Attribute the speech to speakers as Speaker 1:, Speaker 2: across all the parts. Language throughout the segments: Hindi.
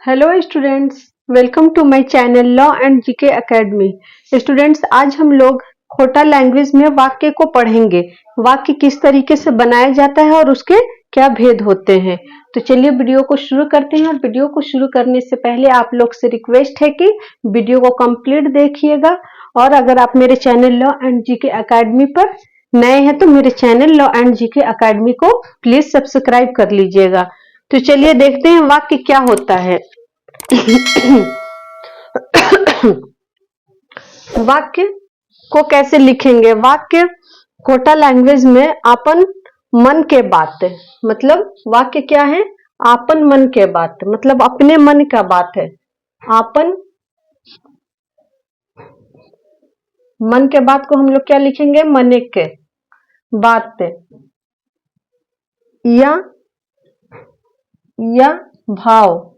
Speaker 1: Hello students, welcome to my channel law and GK academy. Students, आज हम लोग खोटा लैंग्वेज में वाक्य को पढ़ेंगे। वाक्य किस तरीके से बनाया जाता है और उसके क्या भेद होते हैं। तो चलिए वीडियो को शुरू करते हैं। और वीडियो को शुरू करने से पहले आप लोग से रिक्वेस्ट है कि वीडियो को कंप्लीट देखिएगा। और अगर आप मेरे channel law and GK academy पर नए हैं तो मेरे channel law and GK academy को प्लीज सब्सक्राइब कर लीजिएगा। तो चलिए देखते हैं वाक्य क्या होता है। वाक्य को कैसे लिखेंगे। वाक्य कोटा लैंग्वेज में आपन मन के बात है। मतलब वाक्य क्या है? आपन मन के बात, मतलब अपने मन का बात है। आपन मन के बात को हम लोग क्या लिखेंगे? मने के बात या भाव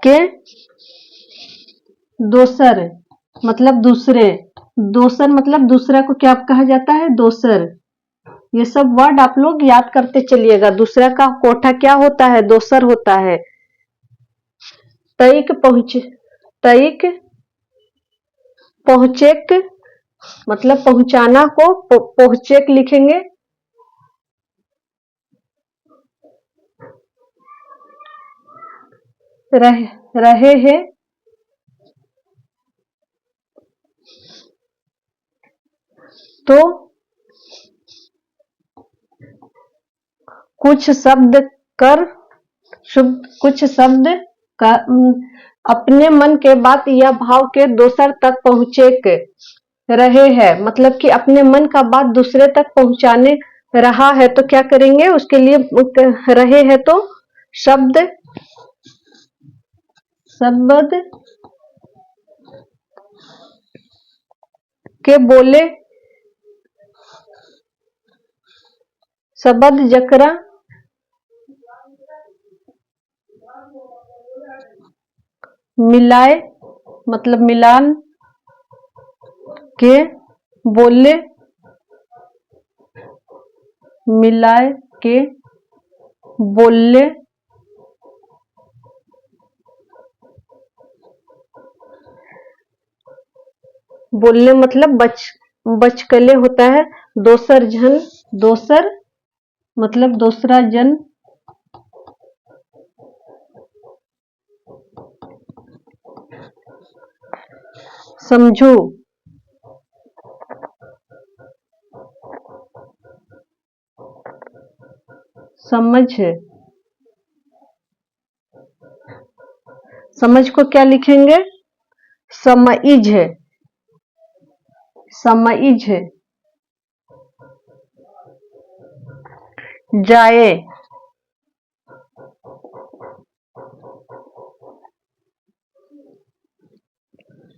Speaker 1: के दोसर, मतलब दूसरे। दोसर मतलब दूसरा को क्या कहा जाता है? दोसर। ये सब वर्ड आप लोग याद करते चलिएगा। दूसरा का कोठा क्या होता है? दोसर होता है। तईक पहुंचेक मतलब पहुंचाना को पहुंचेक लिखेंगे। रहे हैं तो कुछ शब्द का अपने मन के बात या भाव के दूसर तक पहुंचे के रहे हैं। मतलब कि अपने मन का बात दूसरे तक पहुंचाने रहा है तो क्या करेंगे? उसके लिए रहे हैं तो शब्द के बोले शब्द जकरा मिलाए, मतलब मिलान के बोले, मिलाए के बोले बोलने मतलब बचकले होता है। दोसर मतलब दूसरा जन समझो, समझ को क्या लिखेंगे? समझ जाए।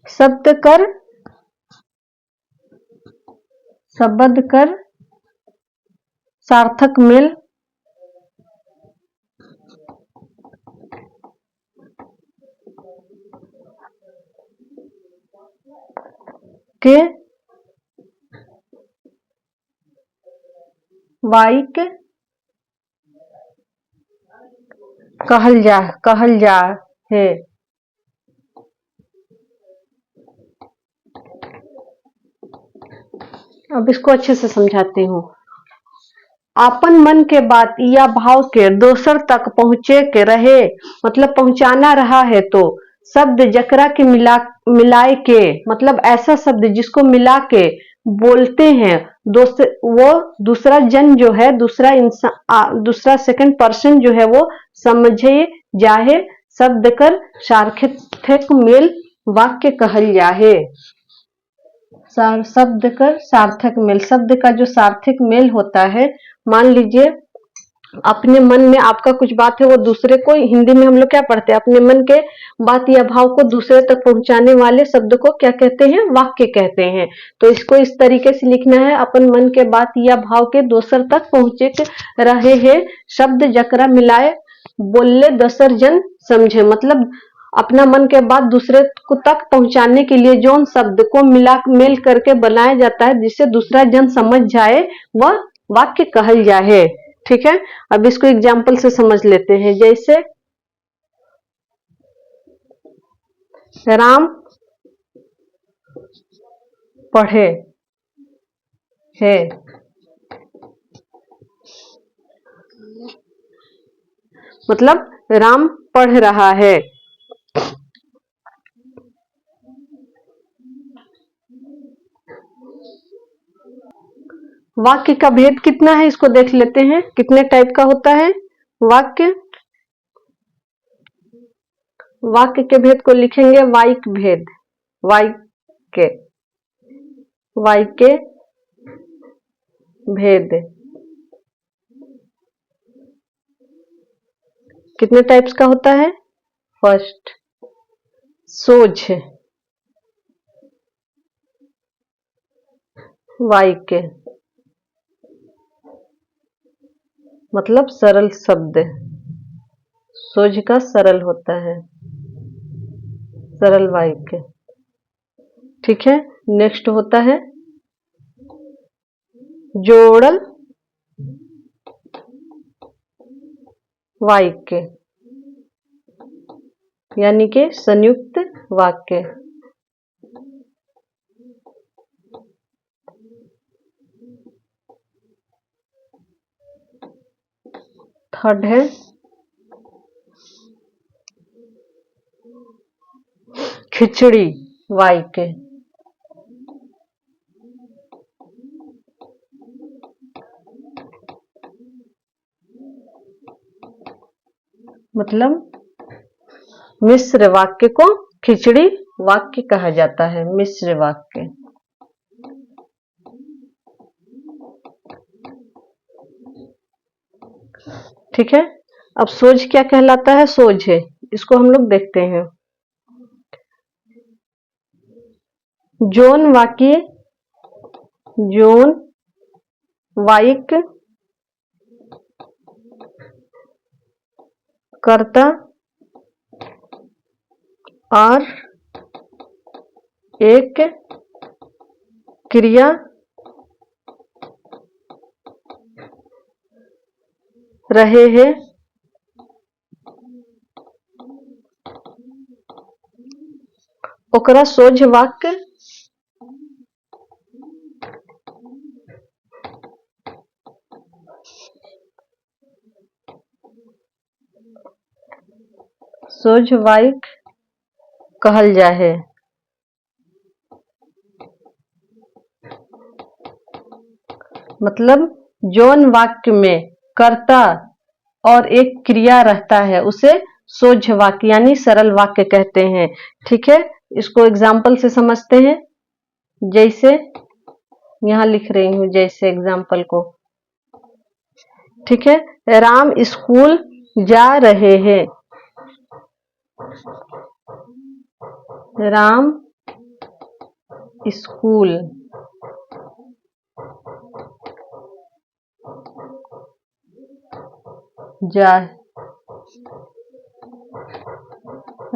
Speaker 1: शब्द कर सार्थक मेल के वाइक कहल जा है। अब इसको अच्छे से समझाती हूँ। आपन मन के बात या भाव के दोसर तक पहुंचे के रहे, मतलब पहुंचाना रहा है तो शब्द जकरा के मिलाए के, मतलब ऐसा शब्द जिसको मिला के बोलते हैं। वो दूसरा जन जो है, दूसरा सेकंड पर्सन जो है वो समझे जाहे। शब्द कर सार्थक मेल वाक्य कहल जाहे। शब्द का सार्थक मेल, शब्द का जो सार्थक मेल होता है। मान लीजिए अपने मन में आपका कुछ बात है, वो दूसरे को, हिंदी में हम लोग क्या पढ़ते हैं? अपने मन के बात या भाव को दूसरे तक पहुंचाने वाले शब्द को क्या कहते हैं? वाक्य कहते हैं। तो इसको इस तरीके से लिखना है। अपन मन के बात या भाव के दोसर तक पहुंचे रहे हैं, शब्द जकरा मिलाए बोले दोसर जन समझे। मतलब अपना मन के बात दूसरे को तक पहुंचाने के लिए जो शब्द को मेल करके बनाया जाता है जिससे दूसरा जन समझ जाए, वह वाक्य कहल जाए। ठीक है, अब इसको एग्जाम्पल से समझ लेते हैं। जैसे राम पढ़े है, मतलब राम पढ़ रहा है। वाक्य का भेद कितना है इसको देख लेते हैं, कितने टाइप का होता है वाक्य। वाक्य के भेद को लिखेंगे वाक्य भेद, वाक्य, वाक्य भेद। कितने टाइप्स का होता है? फर्स्ट, सोझ वाक्य, मतलब सरल शब्द, सोझ का सरल होता है, सरल वाक्य। ठीक है, नेक्स्ट होता है जोड़ल वाक्य, यानी कि संयुक्त वाक्य। थर्ड है खिचड़ी वाक्य, मतलब मिश्र वाक्य को खिचड़ी वाक्य कहा जाता है, मिश्र वाक्य। ठीक है, अब सोझ क्या कहलाता है? सोझ है, इसको हम लोग देखते हैं। जोन वाक्य, जोन वाक्य कर्ता और एक क्रिया रहे हैं, ओकरा सोझ वाक्य सोझ वाक्य कहल जाए। मतलब जोन वाक्य में कर्ता और एक क्रिया रहता है उसे सोझ वाक्य यानी सरल वाक्य कहते हैं। ठीक है, इसको एग्जाम्पल से समझते हैं। जैसे यहां लिख रही हूं, जैसे एग्जाम्पल को। ठीक है, राम स्कूल जा रहे हैं, राम स्कूल जा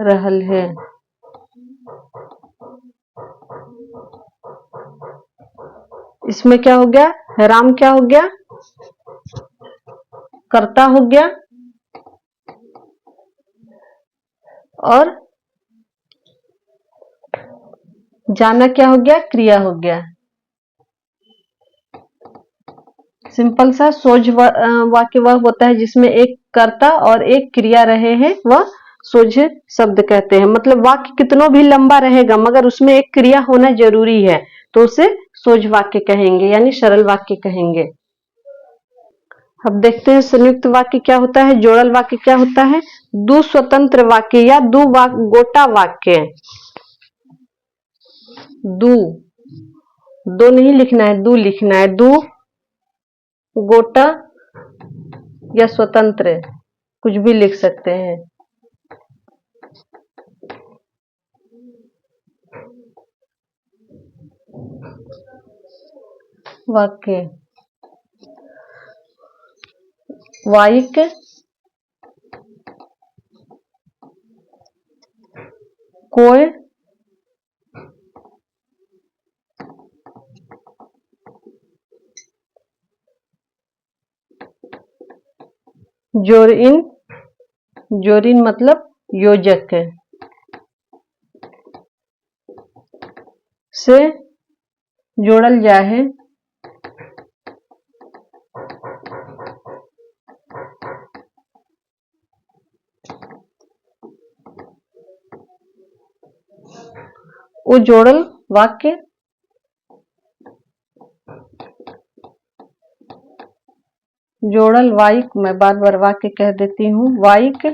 Speaker 1: रहल है। इसमें क्या हो गया? राम क्या हो गया? कर्ता हो गया और जाना क्या हो गया? क्रिया हो गया। सिंपल सा सोझ वाक्य वह होता है जिसमें एक कर्ता और एक क्रिया रहे हैं, वह सोझ शब्द कहते हैं। मतलब वाक्य कितनों भी लंबा रहेगा मगर उसमें एक क्रिया होना जरूरी है तो उसे सोझ वाक्य कहेंगे यानी सरल वाक्य कहेंगे। अब देखते हैं संयुक्त वाक्य क्या होता है, जोड़ल वाक्य क्या होता है। दो स्वतंत्र वाक्य या दो गोटा वाक्य, दो, दो नहीं लिखना है, दो लिखना है। दो गोटा या स्वतंत्र, कुछ भी लिख सकते हैं। वाक्य, वाक्य कोई जोरिन, जोरिन मतलब योजक से जोड़ल जाहे वो जोड़ल वाक्य जोड़ल वाइक, मैं बार बार वाक्य कह देती हूँ, वाइक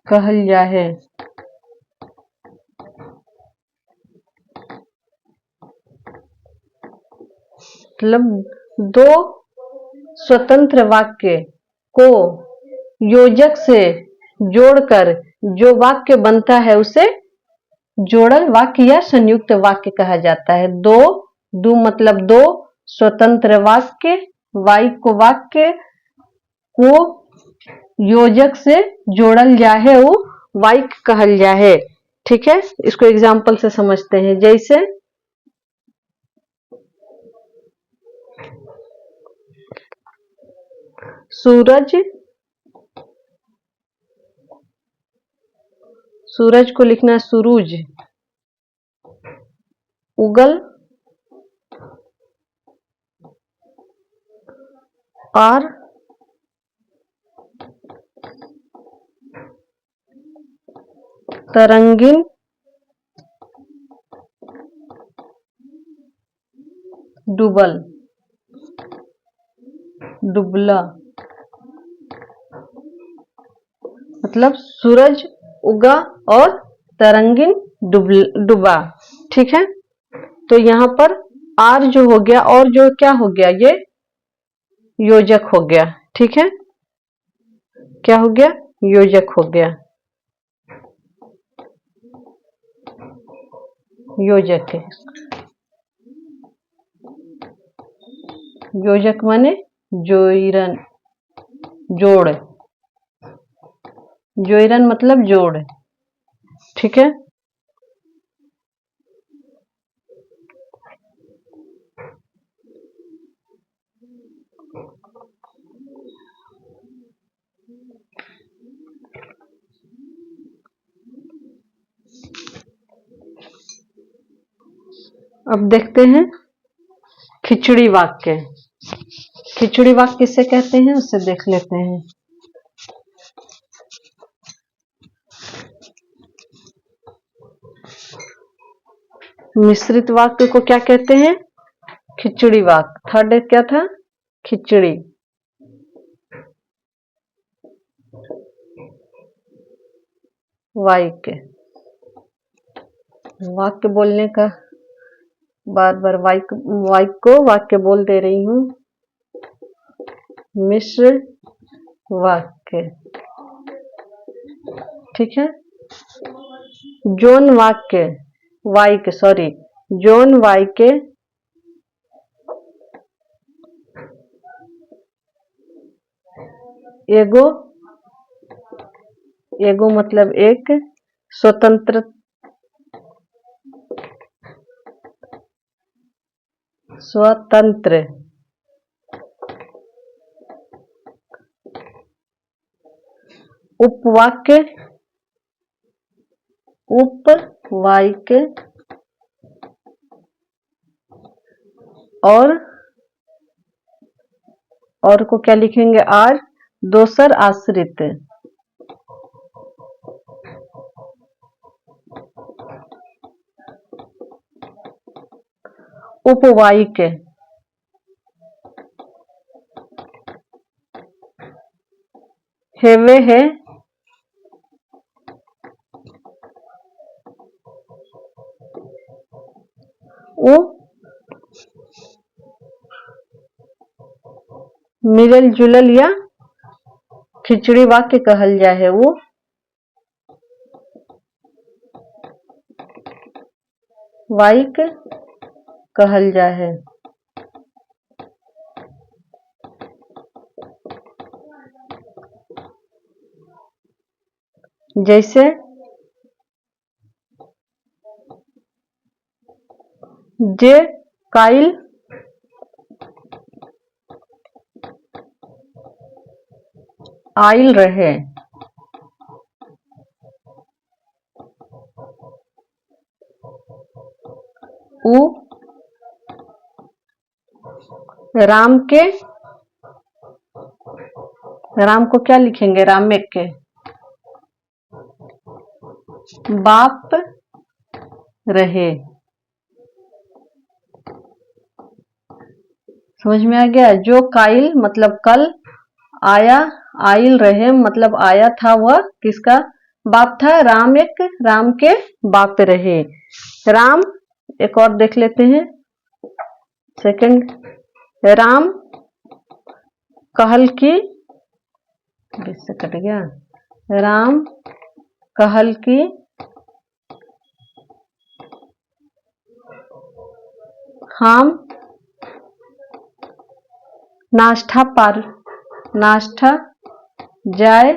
Speaker 1: कहल जाहे। मतलब दो स्वतंत्र वाक्य को योजक से जोड़कर जो वाक्य बनता है उसे जोड़ल वाक्य या संयुक्त वाक्य कहा जाता है। दो मतलब दो स्वतंत्र वाक्य, वाक्य को योजक से जोड़ल जाहे वो वाक्य कहल जाहे। ठीक है, इसको एग्जाम्पल से समझते हैं। जैसे सूरज, सूरज को लिखना है सुरूज, उगल और तरंगिन डूबल, डुबला, मतलब सूरज उगा और तरंगिन डूबा। ठीक है, तो यहाँ पर आर जो हो गया और जो क्या हो गया, ये योजक हो गया। ठीक है, क्या हो गया, योजक हो गया, योजक है। योजक माने जोइरन, जोड़, जोइरन मतलब जोड़। ठीक है, अब देखते हैं खिचड़ी वाक्य। खिचड़ी वाक्य किसे कहते हैं उसे देख लेते हैं। मिश्रित वाक्य को क्या कहते हैं, खिचड़ी वाक्य। थर्ड क्या था, खिचड़ी। वाक्य, वाक्य बोलने का बार बार वाक्य बोल दे रही हूँ। मिश्र वाक्य, ठीक है। जोन वाक्य, जोन वाक्य एगो मतलब एक स्वतंत्र उपवाक्य और को क्या लिखेंगे, आर दोसर आश्रित उपवाक्य, हेवे है उ मिलल जुलल या खिचड़ी वाक्य कहल जाए वो वाक्य कहल जाए। जैसे जे काइल
Speaker 2: आइल रहे, उ राम के, राम को क्या लिखेंगे, रामेक के बाप रहे। समझ में आ गया। जो काइल मतलब कल, आया आइल रहे मतलब आया था, वह किसका बाप था, राम एक, राम के बाप रहे। राम एक और देख लेते हैं सेकंड, राम कहल की, बीच से कट गया, राम कहल की हम नाश्ता जाए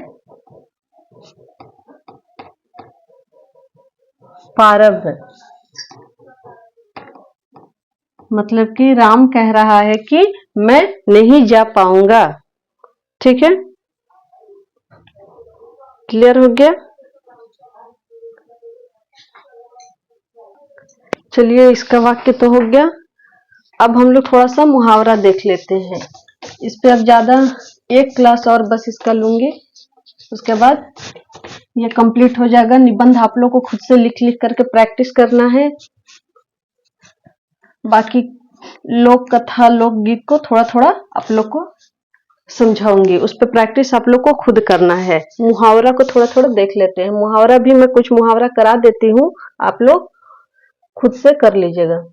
Speaker 2: पारब। मतलब कि राम कह रहा है कि मैं नहीं जा पाऊंगा। ठीक है, क्लियर हो गया। चलिए, इसका वाक्य तो हो गया। अब हम लोग थोड़ा सा मुहावरा देख लेते हैं। इस पे अब ज्यादा एक क्लास और बस इसका लूंगी, उसके बाद ये कंप्लीट हो जाएगा। निबंध आप लोग को खुद से लिख लिख करके प्रैक्टिस करना है। बाकी लोक कथा लोकगीत को थोड़ा थोड़ा आप लोग को समझाऊंगी, उस पर प्रैक्टिस आप लोग को खुद करना है। मुहावरा को थोड़ा थोड़ा देख लेते हैं। मुहावरा भी मैं कुछ मुहावरा करा देती हूँ, आप लोग खुद से कर लीजिएगा।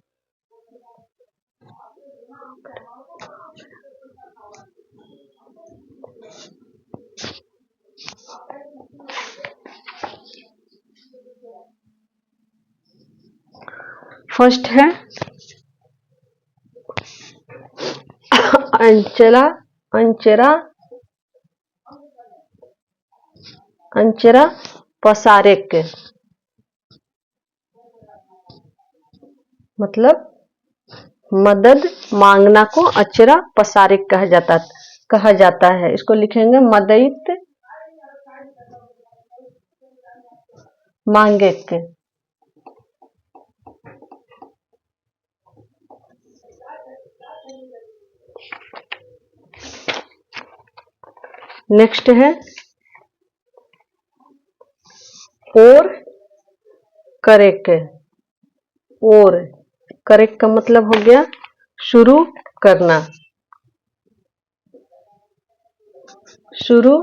Speaker 2: फर्स्ट है अंचला अंचरा अंचरा पसारेक, मतलब मदद मांगना को अचरा पसारिक कहा जाता है। इसको लिखेंगे मदइत मांगेक। नेक्स्ट है और करेक्ट। और करेक्ट का मतलब हो गया शुरू करना, शुरू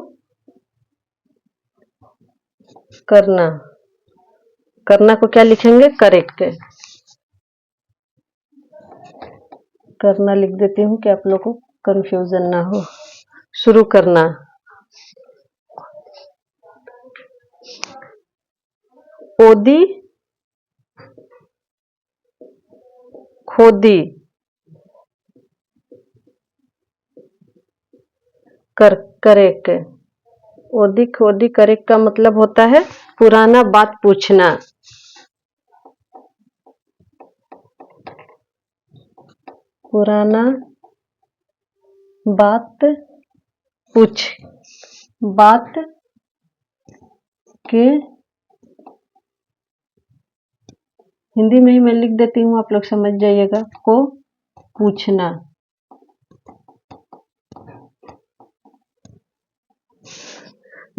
Speaker 2: करना। करना को क्या लिखेंगे, करेक्ट। करना लिख देती हूँ कि आप लोग को कंफ्यूजन ना हो। शुरू करना। ओदी खोदी, करेक्ट। ओदी खोदी करेक्ट का मतलब होता है पुराना बात पूछना। पुराना बात पूछ, बात के हिंदी में ही मैं लिख देती हूँ, आप लोग समझ जाइएगा, को पूछना।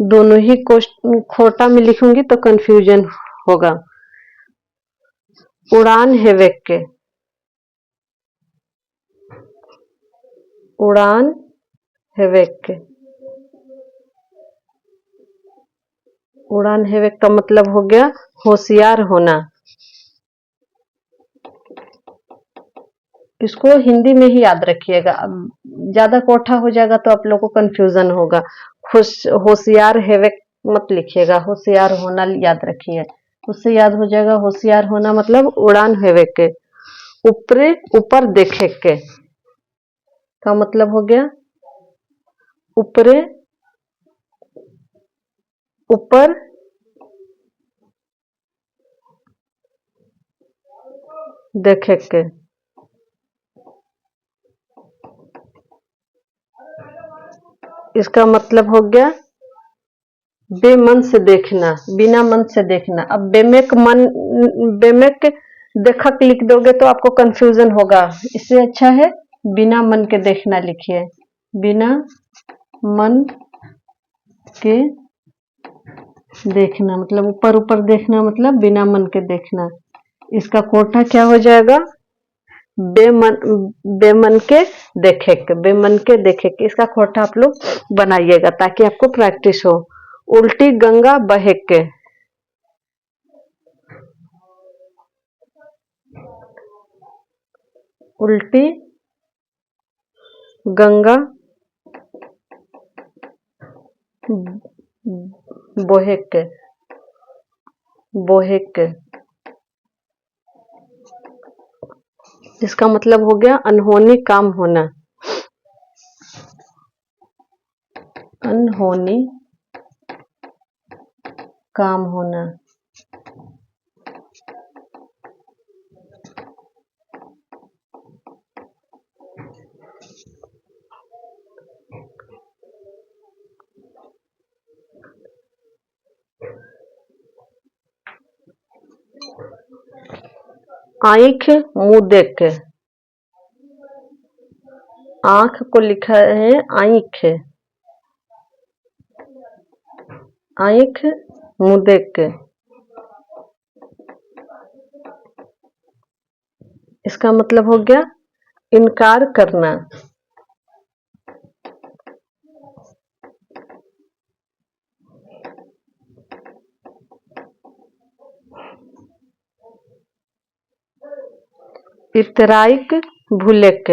Speaker 2: दोनों ही खोटा में लिखूंगी तो कंफ्यूजन होगा। उड़ान हेवेक के, उड़ान हेवेक के, उड़ान हेवेक का मतलब हो गया होशियार होना। इसको हिंदी में ही याद रखिएगा, ज्यादा कोठा हो जाएगा तो आप लोग को कंफ्यूजन होगा। होशियार हेवेक मत लिखिएगा, होशियार होना याद रखिए, उससे याद हो जाएगा। होशियार होना मतलब उड़ान हेवेक के। ऊपरे ऊपर देखे के का मतलब हो गया ऊपरे ऊपर देखे के। इसका मतलब हो गया बेमन से देखना, बिना मन से देखना। अब बेमेक देखक लिख दोगे तो आपको कंफ्यूजन होगा, इससे अच्छा है बिना मन के देखना लिखिए। बिना मन के देखना मतलब ऊपर ऊपर देखना, मतलब बिना मन के देखना। इसका कोटा क्या हो जाएगा? बेमन बेमन के बेमन के देखे। इसका खोटा आप लोग बनाइएगा ताकि आपको प्रैक्टिस हो। उल्टी गंगा बहेक के, उल्टी गंगा बोहेक बोहेक, इसका मतलब हो गया अनहोनी काम होना, अनहोनी काम होना। आंख मुंह देख के, आंख को लिखा है आंख, आंख मुंह देख के। इसका मतलब हो गया इनकार करना, इतराइक भूलेक,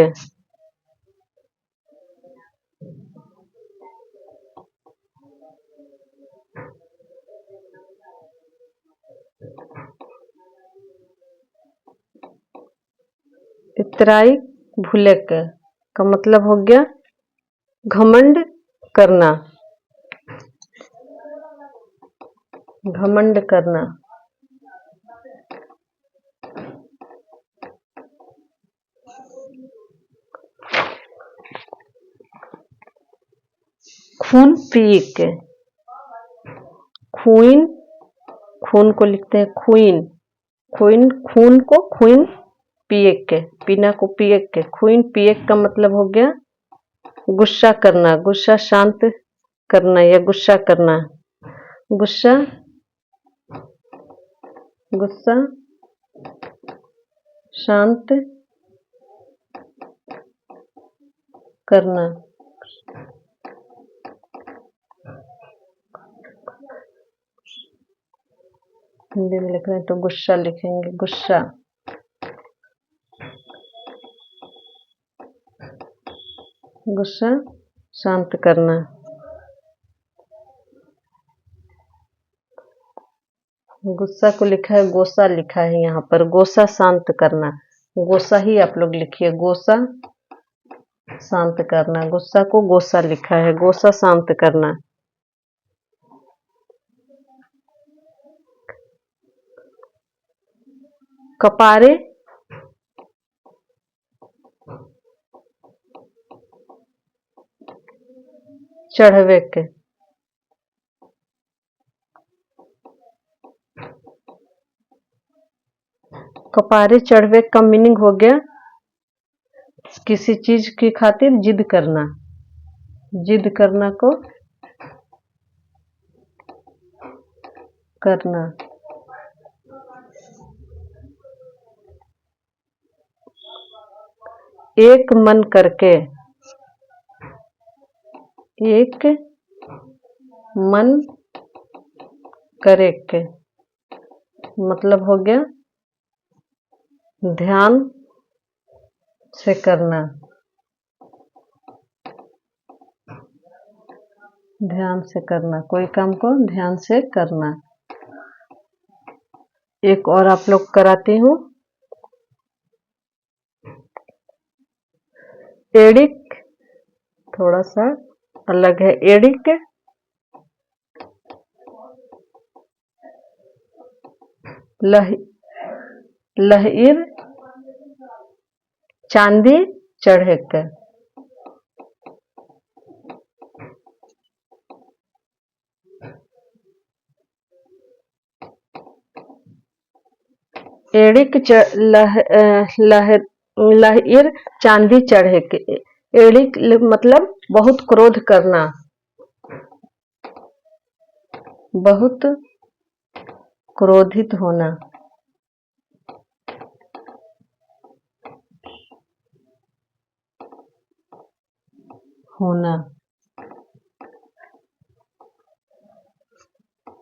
Speaker 2: इतराइक भूलेक का मतलब हो गया घमंड करना, घमंड करना। खून पीक, खून, खून को लिखते हैं खून, खून, खून को खून पिएक के, पीना को पिएक के। खून पिएक का मतलब हो गया गुस्सा करना, गुस्सा शांत करना या गुस्सा करना। गुस्सा, गुस्सा शांत करना। हिंदी में लिख रहे हैं तो गुस्सा लिखेंगे, गुस्सा। गुस्सा शांत करना। गुस्सा को लिखा है गोसा, लिखा है यहाँ पर गोसा शांत करना। गोसा ही आप लोग लिखिए, गोसा शांत करना। गुस्सा को गोसा लिखा है, गोसा शांत करना। कपारे चढ़वे के, कपारे चढ़वे का मीनिंग हो गया किसी चीज की खातिर जिद करना, जिद करना को करना। एक मन करके, एक मन करे के मतलब हो गया ध्यान से करना, ध्यान से करना, कोई काम को ध्यान से करना। एक और आप लोग कराती हूँ। एडिक थोड़ा सा अलग है, एडिक लहीर चांदी चढ़े के, एड़िक लहर चांदी चढ़े के। एड़िक मतलब बहुत क्रोध करना, बहुत क्रोधित होना।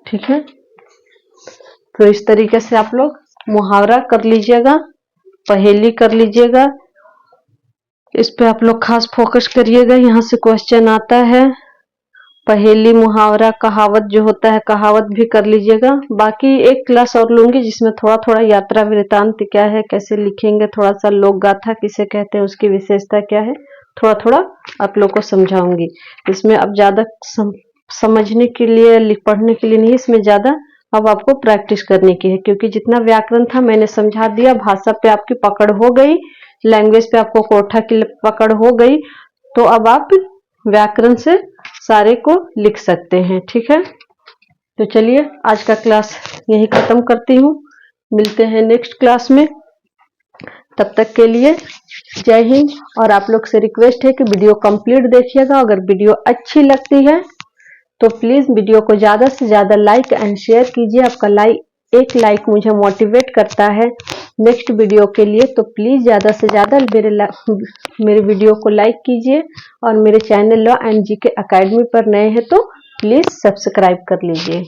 Speaker 2: ठीक है, तो इस तरीके से आप लोग मुहावरा कर लीजिएगा, पहेली कर लीजिएगा। इस पे आप लोग खास फोकस करिएगा, यहाँ से क्वेश्चन आता है। पहेली, मुहावरा, कहावत जो होता है कहावत भी कर लीजिएगा। बाकी एक क्लास और लूंगी जिसमें थोड़ा थोड़ा यात्रा वृत्तांत क्या है, कैसे लिखेंगे, थोड़ा सा लोक गाथा किसे कहते हैं, उसकी विशेषता क्या है, थोड़ा थोड़ा आप लोग को समझाऊंगी। इसमें अब ज्यादा समझने के लिए, पढ़ने के लिए नहीं, इसमें ज्यादा अब आपको प्रैक्टिस करने की है, क्योंकि जितना व्याकरण था मैंने समझा दिया। भाषा पे आपकी पकड़ हो गई, लैंग्वेज पे आपको कोठा की पकड़ हो गई, तो अब आप व्याकरण से सारे को लिख सकते हैं। ठीक है, तो चलिए आज का क्लास यही खत्म करती हूँ, मिलते हैं नेक्स्ट क्लास में। तब तक के लिए जय हिंद। और आप लोग से रिक्वेस्ट है कि वीडियो कंप्लीट देखिएगा। अगर वीडियो अच्छी लगती है तो प्लीज वीडियो को ज्यादा से ज्यादा लाइक एंड शेयर कीजिए। आपका एक लाइक मुझे मोटिवेट करता है नेक्स्ट वीडियो के लिए, तो प्लीज ज्यादा से ज्यादा मेरे वीडियो को लाइक कीजिए। और मेरे channel law and GK academy पर नए हैं तो प्लीज सब्सक्राइब कर लीजिए।